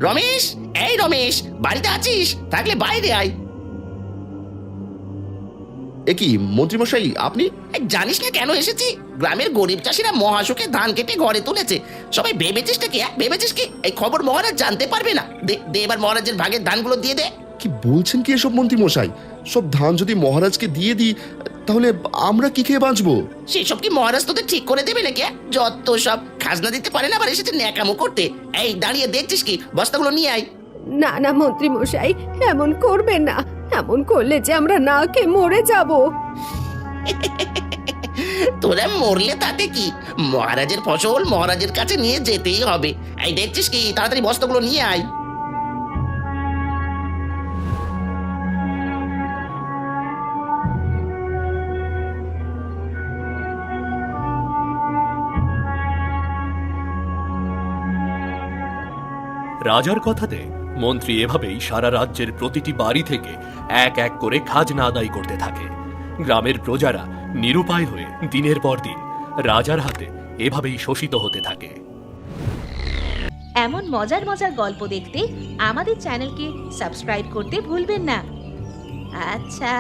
রমেশ, এই রমেশ, বাড়িতে আছিস? থাকলে বাইরে আয়। এ কি মন্ত্রীমশাই, আপনি? জানিস না কেন এসেছি? গ্রামের গরিব চাষিরা মহাশোকে ধান কেটে ঘরে তুলেছে। সবাই ভেবেছিস কি? ভেবেছিস কি এই খবর মহারাজ জানতে পারবে না? দে দে এবার মহারাজের ভাগের ধানগুলো দিয়ে দে। কি বলছেন কি এসব মন্ত্রীমশাই? সব ধান যদি মহারাজকে দিয়ে দিই, তাহলে আমরা কি খেয়ে বাঁচবো? সেসব কি মহারাজ তোদের ঠিক করে দেবে নাকি? যত সব খাজনা দিতে পারে না, আবার এসেছে ন্যাকামো করতে। এই দাঁড়িয়ে দেখছিস কি? বস্তাগুলো নিয়ে আয়। না না মন্ত্রী মশাই, এমন করবেন না। এমন করলে যে আমরা না খেয়ে মরে যাব। তোরা মরলে তাতে কি? মহারাজের ফসল মহারাজের কাছে নিয়ে যেতেই হবে। এই দেখছিস কি? তাড়াতাড়ি বস্তাগুলো নিয়ে আয়। রাজার কথাতে মন্ত্রী এভাবেই সারা রাজ্যের প্রতিটি বাড়ি থেকে এক এক করে খাজনা আদায় করতে থাকে। গ্রামের প্রজারা নিরুপায় হয়ে দিনের পর দিন রাজার হাতে এভাবেই শোষিত হতে থাকে। এমন মজার মজার গল্প দেখতে আমাদের চ্যানেলকে সাবস্ক্রাইব করতে ভুলবেন না। আচ্ছা।